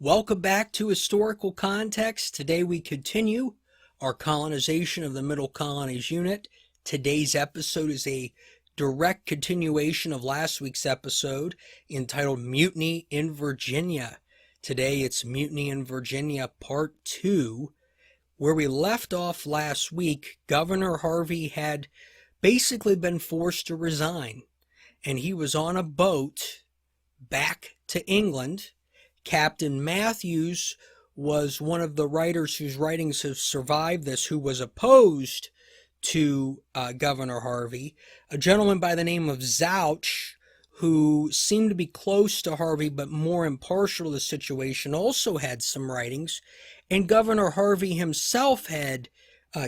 Welcome back to Historical Context. Today we continue our colonization of the Middle Colonies unit. Today's episode is a direct continuation of last week's episode entitled Mutiny in Virginia. Today it's Mutiny in Virginia Part 2. Where we left off last week, Governor Harvey had basically been forced to resign, and he was on a boat back to England. Captain Matthews was one of the writers whose writings have survived this, who was opposed to Governor Harvey. A gentleman by the name of Zouch, who seemed to be close to Harvey but more impartial to the situation, also had some writings. And Governor Harvey himself had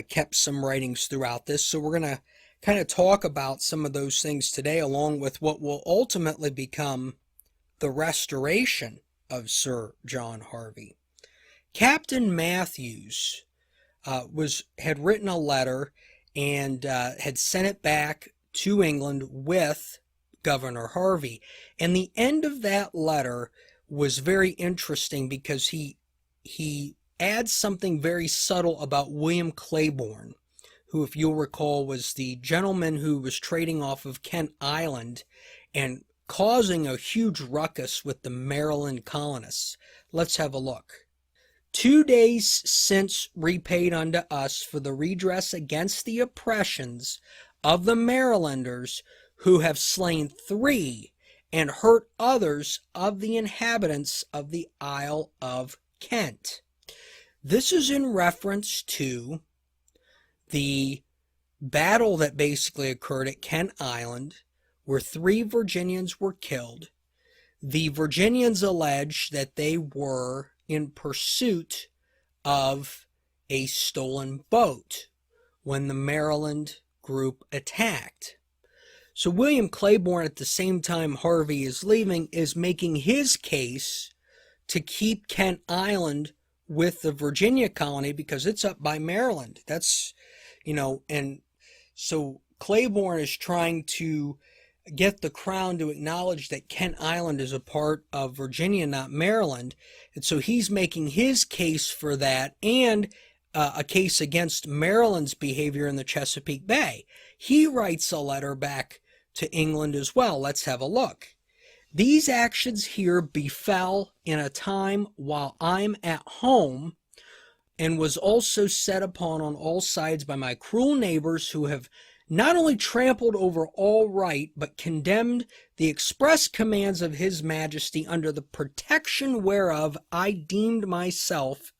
kept some writings throughout this. So we're going to kind of talk about some of those things today, along with what will ultimately become the restoration of Sir John Harvey. Captain Matthews had written a letter and had sent it back to England with Governor Harvey. And the end of that letter was very interesting because he adds something very subtle about William Claiborne, who, if you'll recall, was the gentleman who was trading off of Kent Island and causing a huge ruckus with the Maryland colonists. Let's have a look. 2 days since repaid unto us for the redress against the oppressions of the Marylanders, who have slain 3 and hurt others of the inhabitants of the Isle of Kent. This is in reference to the battle that basically occurred at Kent Island, where 3 Virginians were killed. The Virginians allege that they were in pursuit of a stolen boat when the Maryland group attacked. So William Claiborne, at the same time Harvey is leaving, is making his case to keep Kent Island with the Virginia colony because it's up by Maryland. That's, and so Claiborne is trying to get the Crown to acknowledge that Kent Island is a part of Virginia, not Maryland. And so he's making his case for that and a case against Maryland's behavior in the Chesapeake Bay. He writes a letter back to England as well. Let's have a look. These actions here befell in a time while I'm at home, and was also set upon on all sides by my cruel neighbors, who have not only trampled over all right, but condemned the express commands of His Majesty, under the protection whereof I deemed myself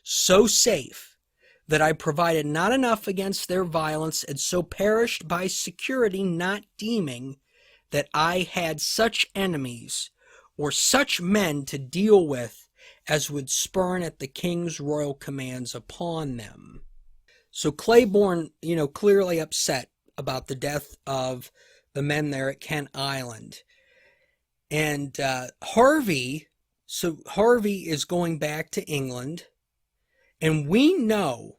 so safe, that I provided not enough against their violence, and so perished by security, not deeming that I had such enemies or such men to deal with as would spurn at the king's royal commands upon them. So Claiborne, clearly upset about the death of the men there at Kent Island. And Harvey is going back to England, and we know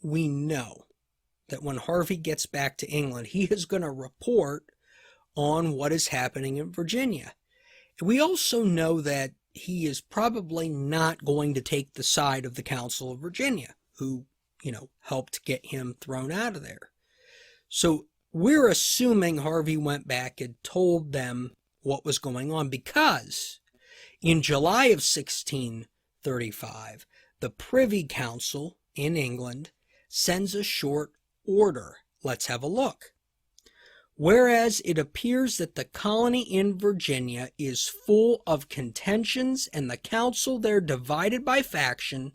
that when Harvey gets back to England, he is going to report on what is happening in Virginia. We also know that he is probably not going to take the side of the Council of Virginia, who, helped get him thrown out of there. So we're assuming Harvey went back and told them what was going on, because in July of 1635, the Privy Council in England sends a short order. Let's have a look. Whereas it appears that the colony in Virginia is full of contentions, and the council there divided by faction,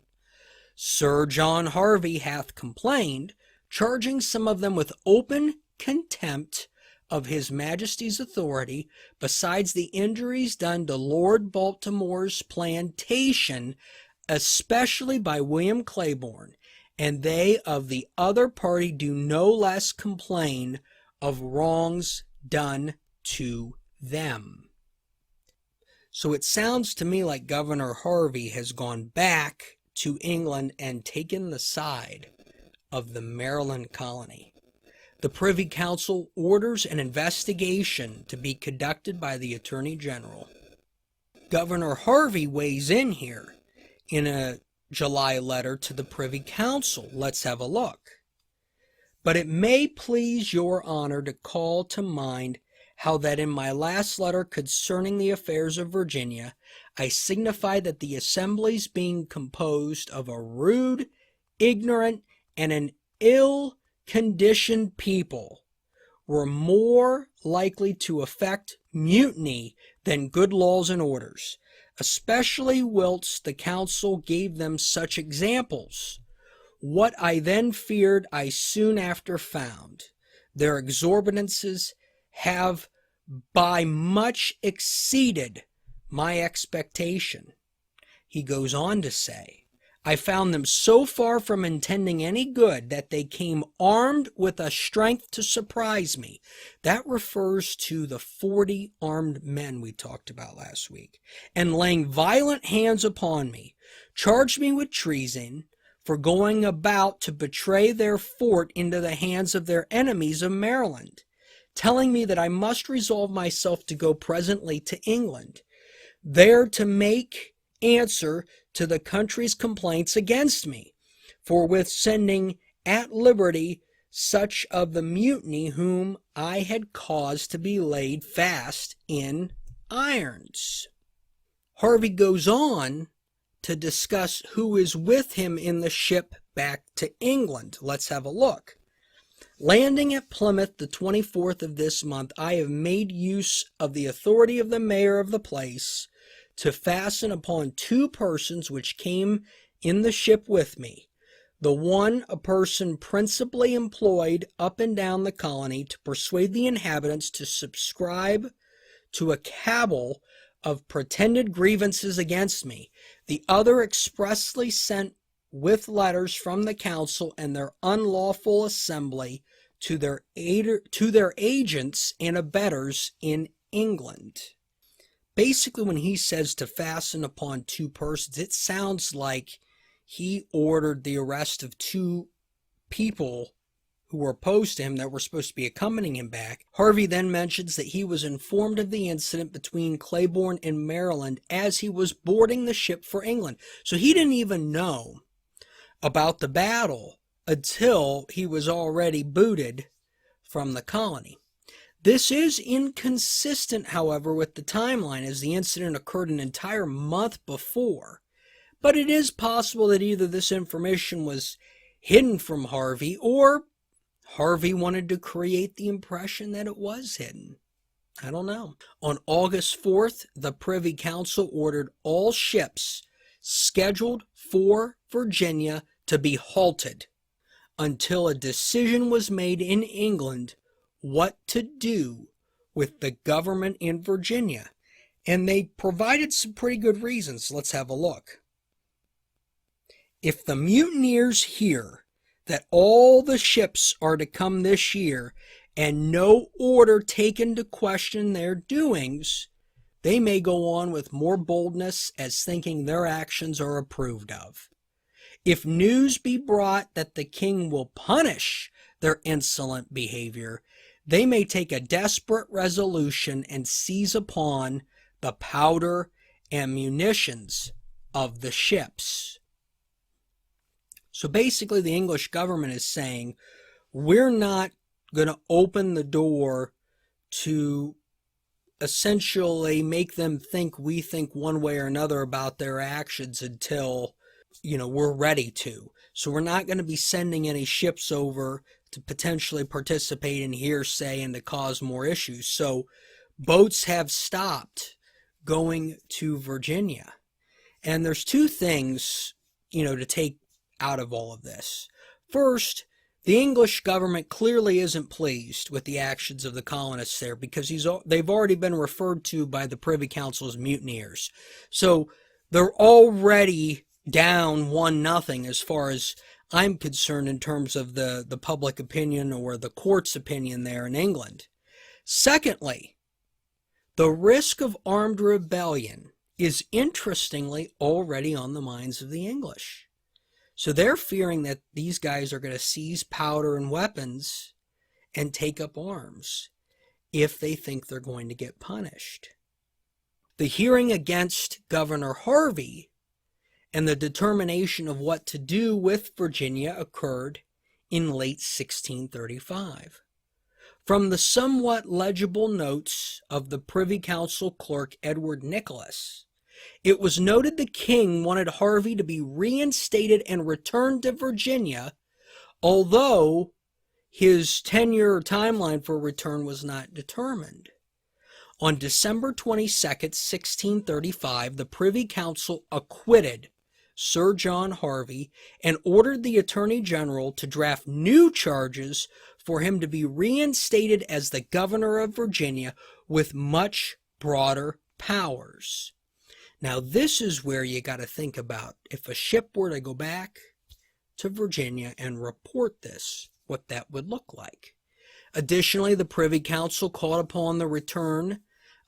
Sir John Harvey hath complained, charging some of them with open contempt of His Majesty's authority, besides the injuries done to Lord Baltimore's plantation, especially by William Claiborne, and they of the other party do no less complain of wrongs done to them. So it sounds to me like Governor Harvey has gone back to England and taken the side of the Maryland colony. The Privy Council orders an investigation to be conducted by the Attorney General. Governor Harvey weighs in here in a July letter to the Privy Council. Let's have a look. But it may please your honor to call to mind how that in my last letter concerning the affairs of Virginia, I signified that the assemblies being composed of a rude, ignorant, and an ill-conditioned people were more likely to effect mutiny than good laws and orders, especially whilst the council gave them such examples. What I then feared I soon after found. Their exorbitances have by much exceeded my expectation. He goes on to say, I found them so far from intending any good that they came armed with a strength to surprise me. That refers to the 40 armed men we talked about last week, and laying violent hands upon me, charged me with treason for going about to betray their fort into the hands of their enemies of Maryland, telling me that I must resolve myself to go presently to England, there to make answer to the country's complaints against me, for with sending at liberty such of the mutiny whom I had caused to be laid fast in irons. Harvey goes on to discuss who is with him in the ship back to England. Let's have a look. Landing at Plymouth the 24th of this month, I have made use of the authority of the mayor of the place to fasten upon 2 persons which came in the ship with me, the one a person principally employed up and down the colony to persuade the inhabitants to subscribe to a cabal of pretended grievances against me, the other expressly sent with letters from the council and their unlawful assembly to their agents and abettors in England. Basically, when he says to fasten upon 2 persons, it sounds like he ordered the arrest of 2 people who were opposed to him that were supposed to be accompanying him back. Harvey then mentions that he was informed of the incident between Claiborne and Maryland as he was boarding the ship for England. So he didn't even know about the battle until he was already booted from the colony. This is inconsistent, however, with the timeline, as the incident occurred an entire month before. But it is possible that either this information was hidden from Harvey, or Harvey wanted to create the impression that it was hidden. I don't know. On August 4th, the Privy Council ordered all ships scheduled for Virginia to be halted until a decision was made in England what to do with the government in Virginia. And they provided some pretty good reasons. Let's have a look. If the mutineers hear that all the ships are to come this year and no order taken to question their doings, they may go on with more boldness as thinking their actions are approved of. If news be brought that the king will punish their insolent behavior, they may take a desperate resolution and seize upon the powder and munitions of the ships. So basically the English government is saying, we're not going to open the door to essentially make them think we think one way or another about their actions until, we're ready to. So we're not going to be sending any ships over to potentially participate in hearsay and to cause more issues. So boats have stopped going to Virginia. And there's 2 things, to take out of all of this. First, the English government clearly isn't pleased with the actions of the colonists there, because they've already been referred to by the Privy Council as mutineers. So they're already down 1-0 as far as I'm concerned in terms of the public opinion or the court's opinion there in England. Secondly, the risk of armed rebellion is interestingly already on the minds of the English. So they're fearing that these guys are going to seize powder and weapons and take up arms if they think they're going to get punished. The hearing against Governor Harvey and the determination of what to do with Virginia occurred in late 1635. From the somewhat legible notes of the Privy Council clerk Edward Nicholas, it was noted the king wanted Harvey to be reinstated and returned to Virginia, although his 10-year timeline for return was not determined. On December 22nd, 1635, the Privy Council acquitted Sir John Harvey and ordered the Attorney General to draft new charges for him to be reinstated as the governor of Virginia with much broader powers. Now, this is where you got to think about, if a ship were to go back to Virginia and report this, what that would look like. Additionally, the Privy Council called upon the return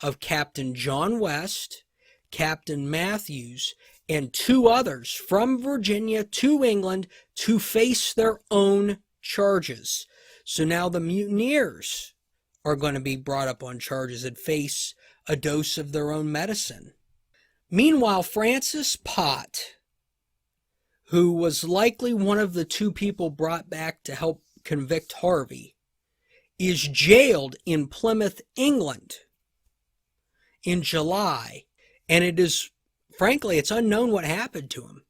of Captain John West, Captain Matthews, and 2 others from Virginia to England to face their own charges. So now the mutineers are going to be brought up on charges and face a dose of their own medicine. Meanwhile, Francis Pott, who was likely one of the 2 people brought back to help convict Harvey, is jailed in Plymouth, England in July, and it's unknown what happened to him.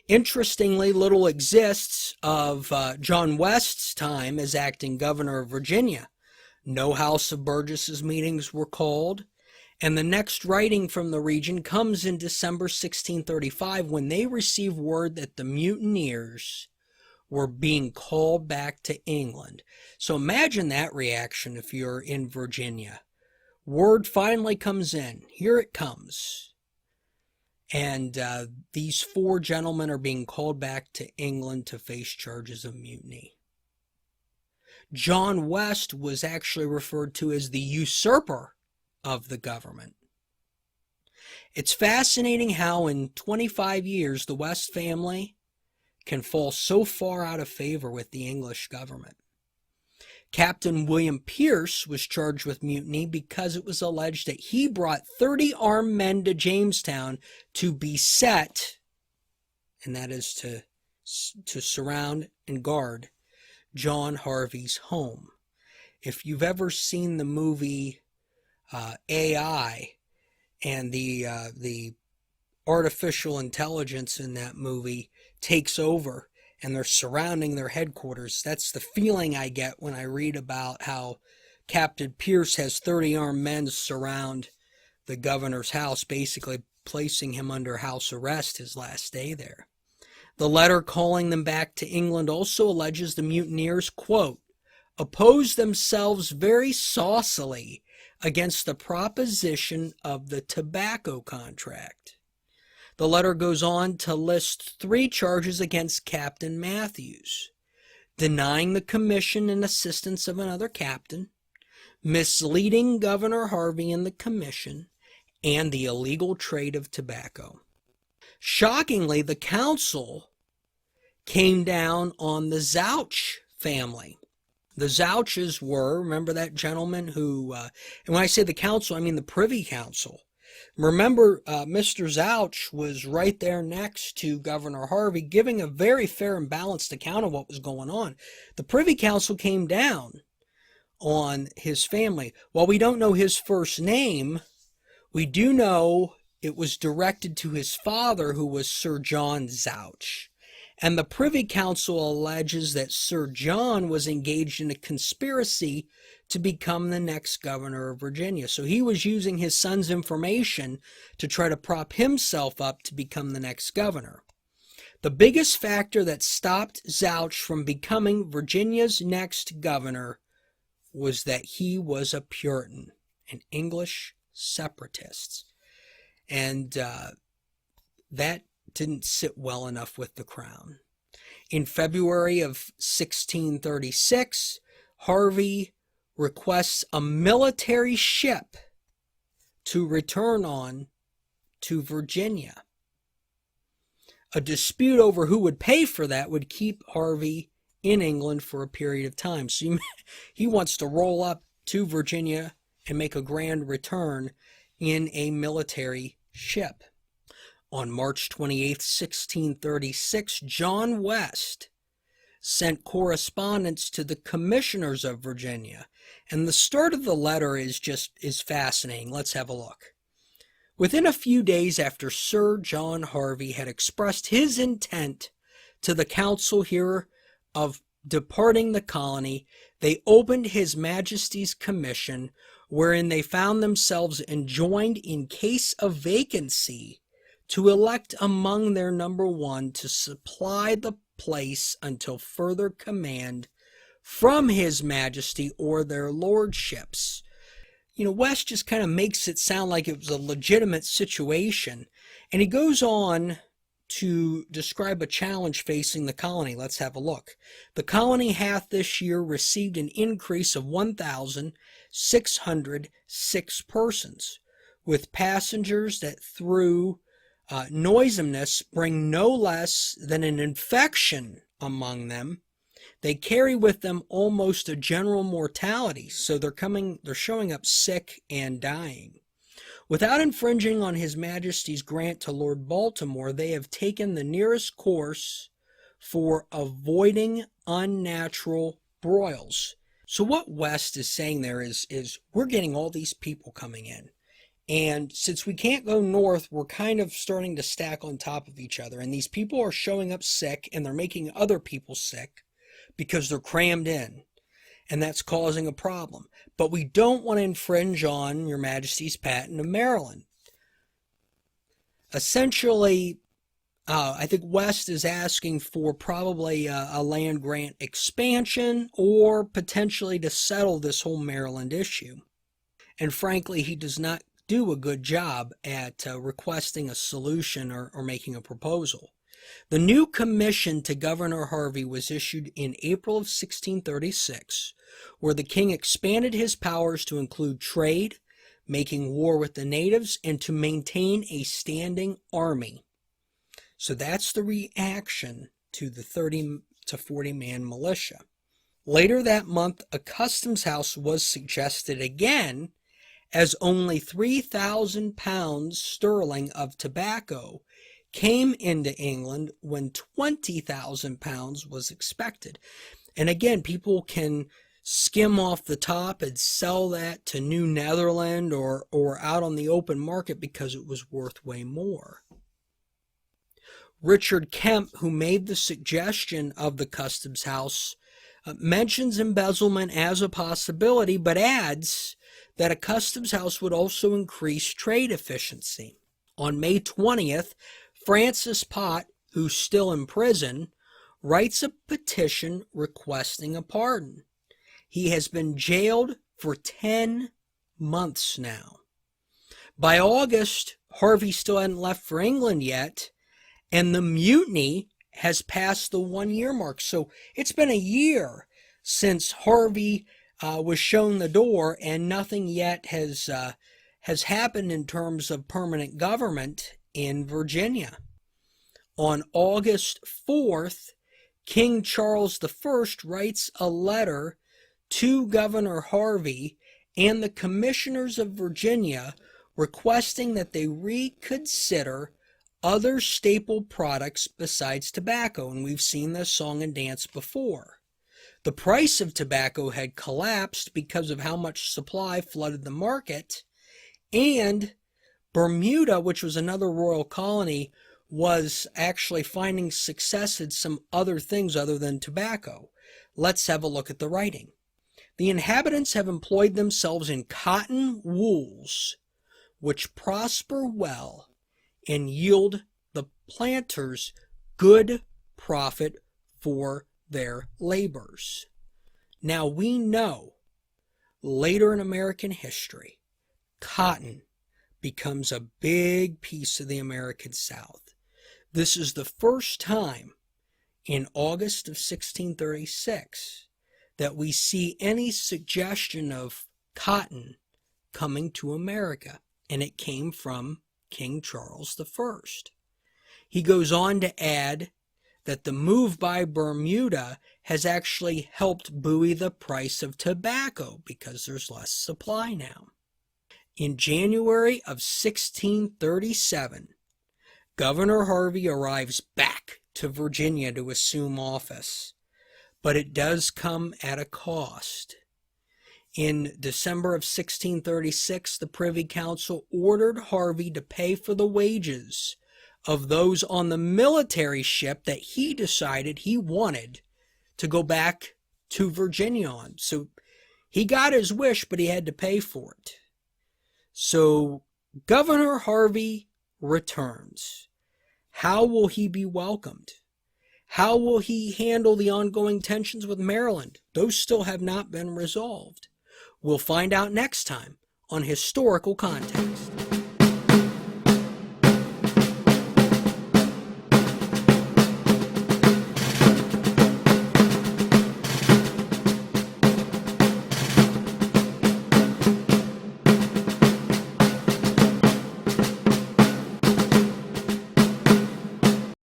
Interestingly, little exists of John West's time as acting governor of Virginia. No House of Burgesses meetings were called, and the next writing from the region comes in December 1635 when they receive word that the mutineers were being called back to England. So imagine that reaction if you're in Virginia. Word finally comes in. Here it comes. And these 4 gentlemen are being called back to England to face charges of mutiny. John West was actually referred to as the usurper of the government. It's fascinating how in 25 years the West family can fall so far out of favor with the English government. Captain William Pierce was charged with mutiny because it was alleged that he brought 30 armed men to Jamestown to beset, and that is to surround and guard, John Harvey's home. If you've ever seen the movie AI and the artificial intelligence in that movie takes over and they're surrounding their headquarters, that's the feeling I get when I read about how Captain Pierce has 30 armed men surround the governor's house, basically placing him under house arrest his last day there. The letter calling them back to England also alleges the mutineers, quote, opposed themselves very saucily against the proposition of the tobacco contract. The letter goes on to list 3 charges against Captain Matthews: denying the commission and assistance of another captain, misleading Governor Harvey and the commission, and the illegal trade of tobacco. Shockingly, the council came down on the Zouch family. The Zouches were, remember that gentleman who, and when I say the council, I mean the Privy Council. Remember, Mr. Zouch was right there next to Governor Harvey, giving a very fair and balanced account of what was going on. The Privy Council came down on his family. While we don't know his first name, we do know it was directed to his father, who was Sir John Zouch. And the Privy Council alleges that Sir John was engaged in a conspiracy to become the next governor of Virginia. So he was using his son's information to try to prop himself up to become the next governor. The biggest factor that stopped Zouch from becoming Virginia's next governor was that he was a Puritan, an English separatist. And that didn't sit well enough with the crown. In February of 1636, Harvey requests a military ship to return on to Virginia. A dispute over who would pay for that would keep Harvey in England for a period of time. So he wants to roll up to Virginia and make a grand return in a military ship. On March 28, 1636, John West sent correspondence to the commissioners of Virginia. And the start of the letter is fascinating. Let's have a look. Within a few days after Sir John Harvey had expressed his intent to the council here of departing the colony, they opened His Majesty's commission, wherein they found themselves enjoined in case of vacancy to elect among their number one to supply the place until further command from His Majesty or their lordships. West just kind of makes it sound like it was a legitimate situation, and he goes on to describe a challenge facing the colony. Let's have a look. The colony hath this year received an increase of 1,606 persons, with passengers that through noisomeness bring no less than an infection among them. They carry with them almost a general mortality, so they're showing up sick and dying. Without infringing on His Majesty's grant to Lord Baltimore, they have taken the nearest course for avoiding unnatural broils. So what West is saying there is we're getting all these people coming in. And since we can't go north, we're kind of starting to stack on top of each other. And these people are showing up sick, and they're making other people sick because they're crammed in. And that's causing a problem. But we don't want to infringe on Your Majesty's patent of Maryland. Essentially, I think West is asking for probably a land grant expansion or potentially to settle this whole Maryland issue. And frankly, he does not do a good job at requesting a solution or making a proposal. The new commission to Governor Harvey was issued in April of 1636, where the king expanded his powers to include trade, making war with the natives, and to maintain a standing army. So that's the reaction to the 30 to 40 man militia. Later that month, a customs house was suggested again, as only 3,000 pounds sterling of tobacco came into England when 20,000 pounds was expected. And again, people can skim off the top and sell that to New Netherland or out on the open market because it was worth way more. Richard Kemp, who made the suggestion of the customs house, mentions embezzlement as a possibility, but adds that a customs house would also increase trade efficiency. On May 20th, Francis Pott, who's still in prison, writes a petition requesting a pardon. He has been jailed for 10 months now. By August, Harvey still hadn't left for England yet, and the mutiny has passed the 1 year mark. So it's been a year since Harvey was shown the door, and nothing yet has happened in terms of permanent government in Virginia. On August 4th, King Charles I writes a letter to Governor Harvey and the commissioners of Virginia requesting that they reconsider other staple products besides tobacco. And we've seen this song and dance before. The price of tobacco had collapsed because of how much supply flooded the market, and Bermuda, which was another royal colony, was actually finding success in some other things other than tobacco. Let's have a look at the writing. The inhabitants have employed themselves in cotton wools, which prosper well and yield the planters good profit for their labors. Now we know later in American history, cotton becomes a big piece of the American South. This is the first time in August of 1636 that we see any suggestion of cotton coming to America, and it came from King Charles I. He goes on to add that the move by Bermuda has actually helped buoy the price of tobacco because there's less supply now. In January of 1637, Governor Harvey arrives back to Virginia to assume office, but it does come at a cost. In December of 1636, the Privy Council ordered Harvey to pay for the wages of those on the military ship that he decided he wanted to go back to Virginia on. So he got his wish, but he had to pay for it. So Governor Harvey returns. How will he be welcomed? How will he handle the ongoing tensions with Maryland? Those still have not been resolved. We'll find out next time on Historical Context.